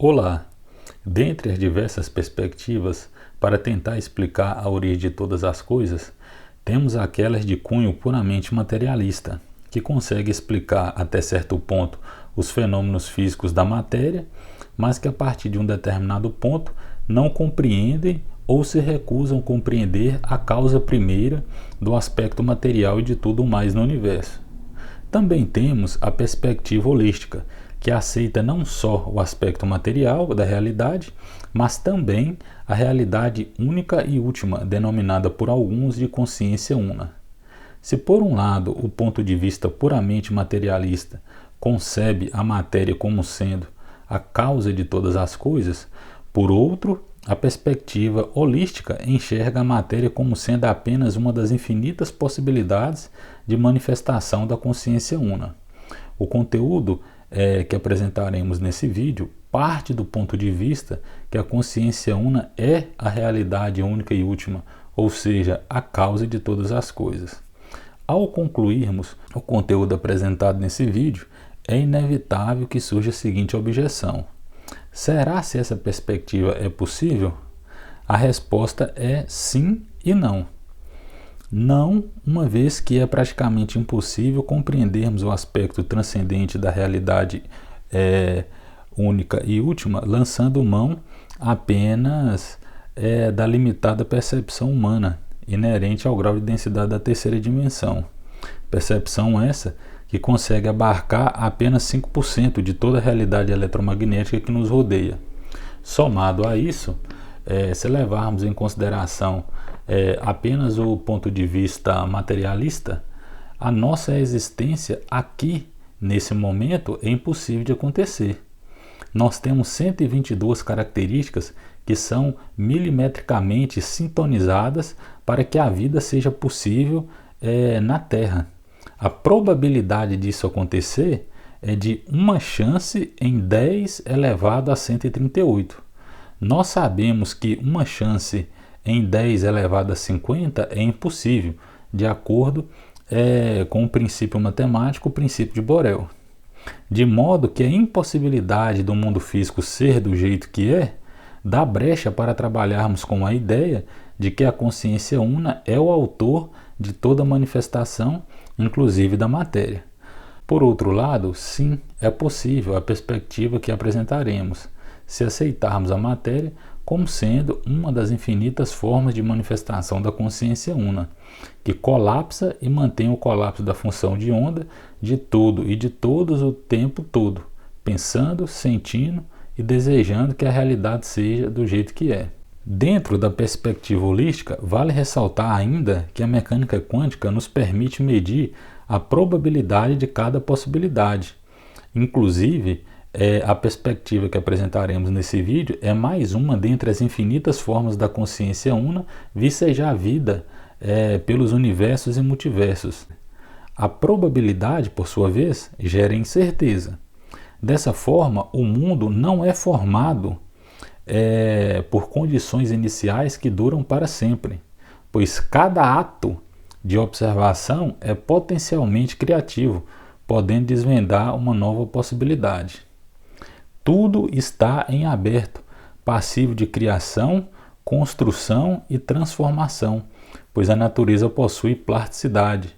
Olá! Dentre as diversas perspectivas para tentar explicar a origem de todas as coisas, temos aquelas de cunho puramente materialista, que consegue explicar até certo ponto os fenômenos físicos da matéria, mas que a partir de um determinado ponto não compreendem ou se recusam a compreender a causa primeira do aspecto material e de tudo mais no universo. Também temos a perspectiva holística, que aceita não só o aspecto material da realidade, mas também a realidade única e última, denominada por alguns de consciência una. Se por um lado o ponto de vista puramente materialista concebe a matéria como sendo a causa de todas as coisas, por outro, a perspectiva holística enxerga a matéria como sendo apenas uma das infinitas possibilidades de manifestação da consciência una. O conteúdo que apresentaremos nesse vídeo parte do ponto de vista que a consciência una é a realidade única e última, ou seja, a causa de todas as coisas. Ao concluirmos o conteúdo apresentado nesse vídeo, é inevitável que surja a seguinte objeção: será se essa perspectiva é possível? A resposta é sim e não. Não, uma vez que é praticamente impossível compreendermos o aspecto transcendente da realidade única e última, lançando mão apenas da limitada percepção humana, inerente ao grau de densidade da terceira dimensão. Percepção essa que consegue abarcar apenas 5% de toda a realidade eletromagnética que nos rodeia. Somado a isso, se levarmos em consideração apenas o ponto de vista materialista, a nossa existência aqui, nesse momento, é impossível de acontecer. Nós temos 122 características que são milimetricamente sintonizadas para que a vida seja possível na Terra. A probabilidade disso acontecer é de uma chance em 10 elevado a 138. Nós sabemos que uma chance em 10 elevado a 50 é impossível, de acordo com o princípio matemático, o princípio de Borel. De modo que a impossibilidade do mundo físico ser do jeito que é, dá brecha para trabalharmos com a ideia de que a consciência una é o autor de toda manifestação, inclusive da matéria. Por outro lado, sim, é possível a perspectiva que apresentaremos, se aceitarmos a matéria como sendo uma das infinitas formas de manifestação da consciência una, que colapsa e mantém o colapso da função de onda de tudo e de todos o tempo todo, pensando, sentindo e desejando que a realidade seja do jeito que é. Dentro da perspectiva holística, vale ressaltar ainda que a mecânica quântica nos permite medir a probabilidade de cada possibilidade. Inclusive, a perspectiva que apresentaremos nesse vídeo é mais uma dentre as infinitas formas da consciência una vicejar a vida pelos universos e multiversos. A probabilidade, por sua vez, gera incerteza. Dessa forma, o mundo não é formado por condições iniciais que duram para sempre, pois cada ato de observação é potencialmente criativo, podendo desvendar uma nova possibilidade. Tudo está em aberto, passivo de criação, construção e transformação, pois a natureza possui plasticidade.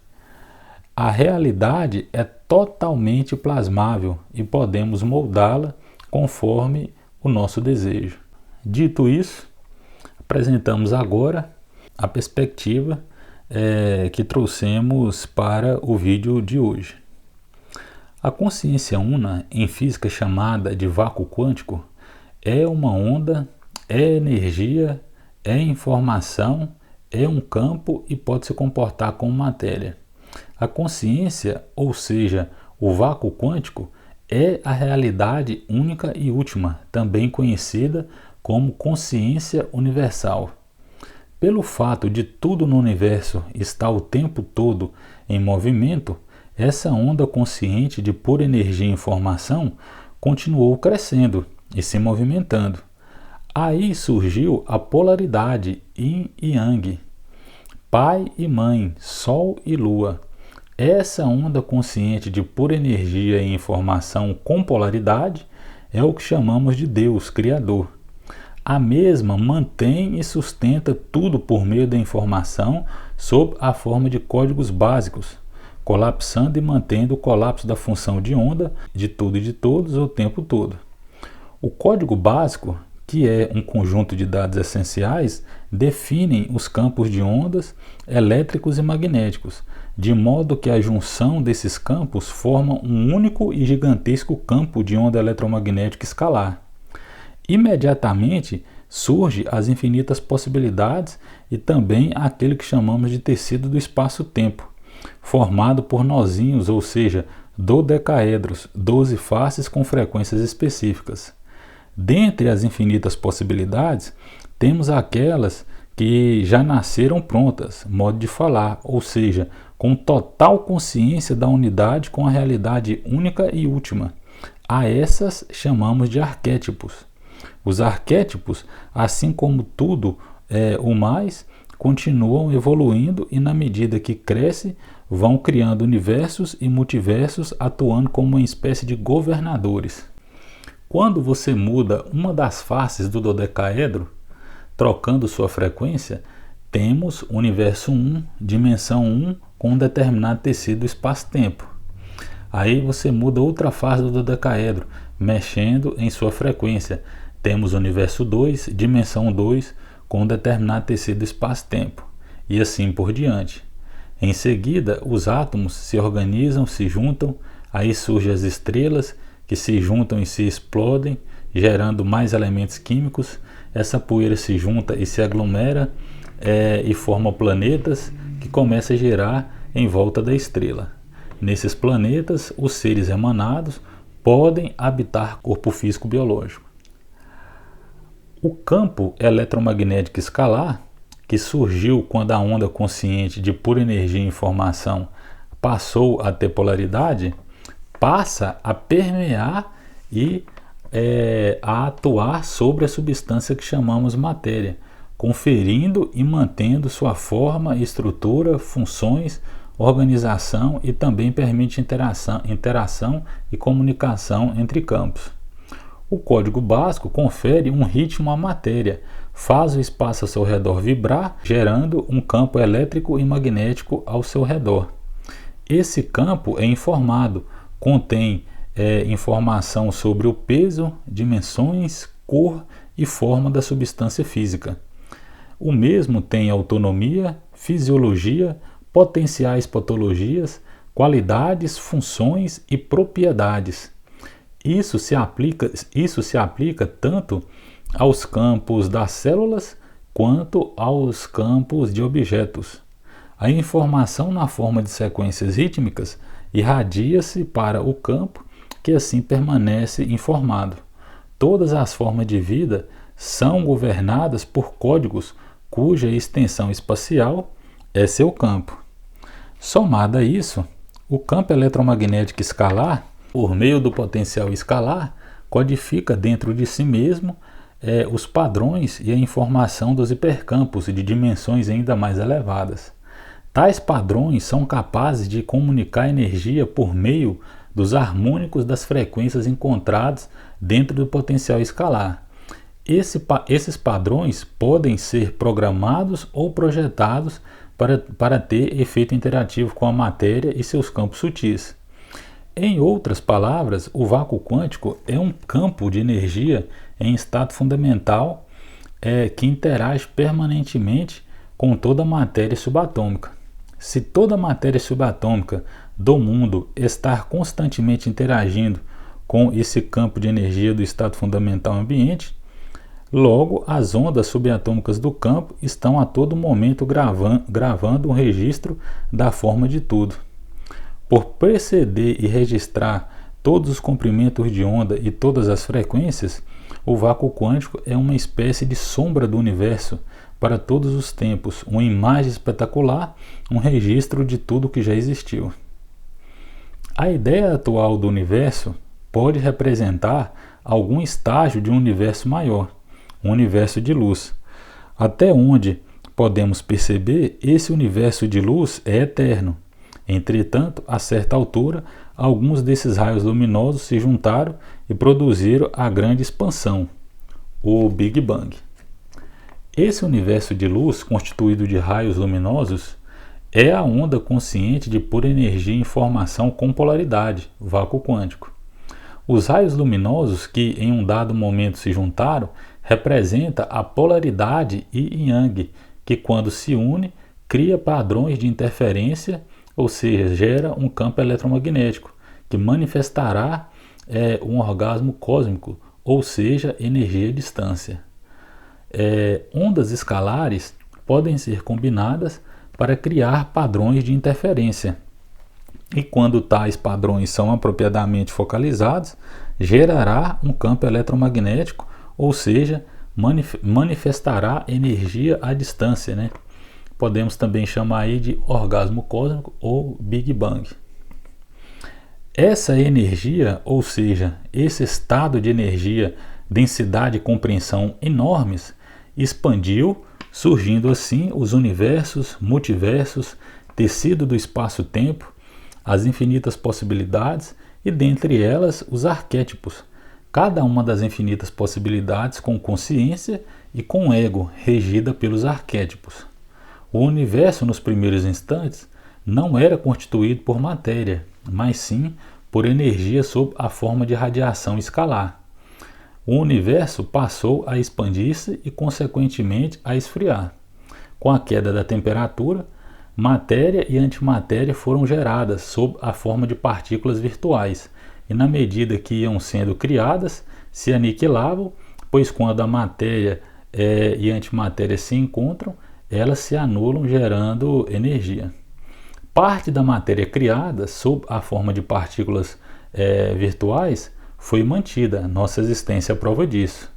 A realidade é totalmente plasmável e podemos moldá-la conforme o nosso desejo. Dito isso, apresentamos agora a perspectiva que trouxemos para o vídeo de hoje. A consciência una, em física chamada de vácuo quântico, é uma onda, é energia, é informação, é um campo e pode se comportar como matéria. A consciência, ou seja, o vácuo quântico, é a realidade única e última, também conhecida como consciência universal. Pelo fato de tudo no universo estar o tempo todo em movimento, essa onda consciente de pura energia e informação continuou crescendo e se movimentando. Aí surgiu a polaridade Yin e Yang, pai e mãe, sol e lua. Essa onda consciente de pura energia e informação com polaridade é o que chamamos de Deus, Criador. A mesma mantém e sustenta tudo por meio da informação sob a forma de códigos básicos, colapsando e mantendo o colapso da função de onda de tudo e de todos o tempo todo. O código básico, que é um conjunto de dados essenciais, definem os campos de ondas elétricos e magnéticos, de modo que a junção desses campos forma um único e gigantesco campo de onda eletromagnética escalar. Imediatamente surge as infinitas possibilidades e também aquele que chamamos de tecido do espaço-tempo, formado por nozinhos, ou seja, dodecaedros, 12 faces com frequências específicas. Dentre as infinitas possibilidades, temos aquelas que já nasceram prontas, modo de falar, ou seja, com total consciência da unidade com a realidade única e última. A essas chamamos de arquétipos. Os arquétipos, assim como tudo o mais, continuam evoluindo e, na medida que cresce, vão criando universos e multiversos, atuando como uma espécie de governadores. Quando você muda uma das faces do dodecaedro, trocando sua frequência, temos universo 1, dimensão 1, com um determinado tecido espaço-tempo. Aí você muda outra face do dodecaedro, mexendo em sua frequência. Temos universo 2, dimensão 2, com um determinado tecido espaço-tempo. E assim por diante. Em seguida, os átomos se organizam, se juntam, aí surgem as estrelas, que se juntam e se explodem, gerando mais elementos químicos. Essa poeira se junta e se aglomera e forma planetas que começam a girar em volta da estrela. Nesses planetas, os seres emanados podem habitar corpo físico biológico. O campo eletromagnético escalar, que surgiu quando a onda consciente de pura energia e informação passou a ter polaridade, passa a permear e a atuar sobre a substância que chamamos matéria, conferindo e mantendo sua forma, estrutura, funções, organização e também permite interação e comunicação entre campos. O código básico confere um ritmo à matéria, faz o espaço ao seu redor vibrar, gerando um campo elétrico e magnético ao seu redor. Esse campo é informado, contém informação sobre o peso, dimensões, cor e forma da substância física. O mesmo tem autonomia, fisiologia, potenciais patologias, qualidades, funções e propriedades. Isso se aplica tanto aos campos das células quanto aos campos de objetos. A informação na forma de sequências rítmicas irradia-se para o campo, que assim permanece informado. Todas as formas de vida são governadas por códigos cuja extensão espacial é seu campo. Somado a isso, o campo eletromagnético escalar, por meio do potencial escalar, codifica dentro de si mesmo os padrões e a informação dos hipercampos de dimensões ainda mais elevadas. Tais padrões são capazes de comunicar energia por meio dos harmônicos das frequências encontradas dentro do potencial escalar. Esses padrões podem ser programados ou projetados para ter efeito interativo com a matéria e seus campos sutis. Em outras palavras, o vácuo quântico é um campo de energia em estado fundamental que interage permanentemente com toda a matéria subatômica. Se toda a matéria subatômica do mundo estar constantemente interagindo com esse campo de energia do estado fundamental ambiente, logo as ondas subatômicas do campo estão a todo momento gravando um registro da forma de tudo. Por preceder e registrar todos os comprimentos de onda e todas as frequências, o vácuo quântico é uma espécie de sombra do universo para todos os tempos, uma imagem espetacular, um registro de tudo que já existiu. A ideia atual do universo pode representar algum estágio de um universo maior, um universo de luz. Até onde podemos perceber, esse universo de luz é eterno. Entretanto, a certa altura, alguns desses raios luminosos se juntaram e produziram a grande expansão, o Big Bang. Esse universo de luz, constituído de raios luminosos, é a onda consciente de pura energia e informação com polaridade, vácuo quântico. Os raios luminosos que em um dado momento se juntaram representa a polaridade Yin Yang, que quando se une, cria padrões de interferência, ou seja, gera um campo eletromagnético, que manifestará um orgasmo cósmico, ou seja, energia à distância. Ondas escalares podem ser combinadas para criar padrões de interferência. E quando tais padrões são apropriadamente focalizados, gerará um campo eletromagnético, ou seja, manifestará energia à distância, né? Podemos também chamar aí de orgasmo cósmico ou Big Bang. Essa energia, ou seja, esse estado de energia, densidade e compreensão enormes, expandiu, surgindo assim os universos, multiversos, tecido do espaço-tempo, as infinitas possibilidades e, dentre elas, os arquétipos, cada uma das infinitas possibilidades com consciência e com ego, regida pelos arquétipos. O universo, nos primeiros instantes, não era constituído por matéria, mas sim por energia sob a forma de radiação escalar. O universo passou a expandir-se e, consequentemente, a esfriar. Com a queda da temperatura, matéria e antimatéria foram geradas sob a forma de partículas virtuais e, na medida que iam sendo criadas, se aniquilavam, pois quando a matéria e a antimatéria se encontram, elas se anulam, gerando energia. Parte da matéria criada sob a forma de partículas virtuais foi mantida. Nossa existência é prova disso.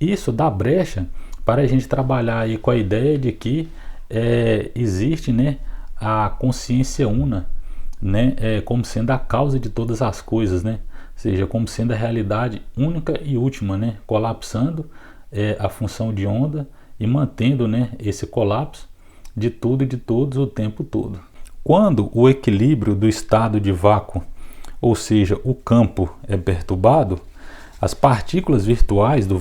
Isso dá brecha para a gente trabalhar aí com a ideia de que existe, né, a consciência una, né, como sendo a causa de todas as coisas, né, ou seja, como sendo a realidade única e última, né, colapsando a função de onda e mantendo, né, esse colapso de tudo e de todos o tempo todo. Quando o equilíbrio do estado de vácuo, ou seja, o campo, é perturbado, as partículas virtuais do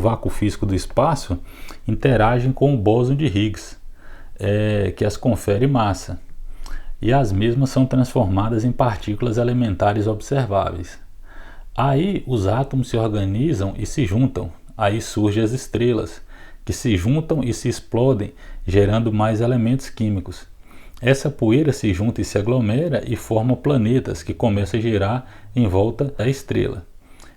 vácuo físico do espaço interagem com o bóson de Higgs, que as confere massa, e as mesmas são transformadas em partículas elementares observáveis. Aí os átomos se organizam e se juntam, aí surgem as estrelas, que se juntam e se explodem, gerando mais elementos químicos. Essa poeira se junta e se aglomera e forma planetas que começam a girar em volta da estrela.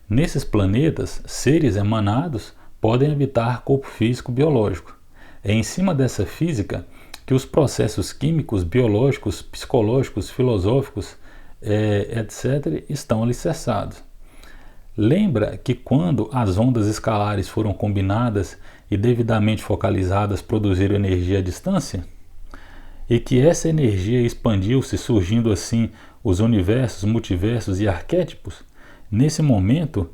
Nesses planetas, seres emanados podem habitar corpo físico biológico. É em cima dessa física que os processos químicos, biológicos, psicológicos, filosóficos, etc., estão alicerçados. Lembra que quando as ondas escalares foram combinadas e devidamente focalizadas produziram energia à distância? E que essa energia expandiu-se, surgindo assim os universos, multiversos e arquétipos? Nesse momento,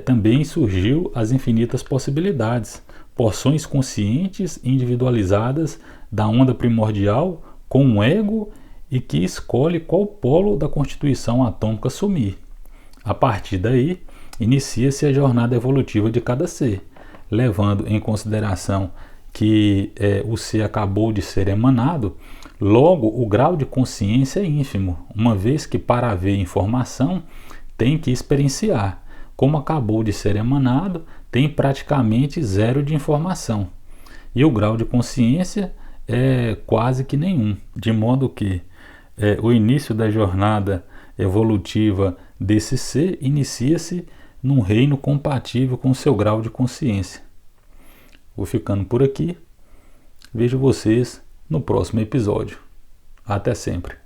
também surgiu as infinitas possibilidades, porções conscientes individualizadas da onda primordial com um ego e que escolhe qual polo da constituição atômica assumir. A partir daí, inicia-se a jornada evolutiva de cada ser, levando em consideração que o ser acabou de ser emanado, logo o grau de consciência é ínfimo, uma vez que para haver informação tem que experienciar. Como acabou de ser emanado, tem praticamente zero de informação. E o grau de consciência é quase que nenhum, de modo que o início da jornada evolutiva desse ser inicia-se num reino compatível com o seu grau de consciência. Vou ficando por aqui. Vejo vocês no próximo episódio. Até sempre.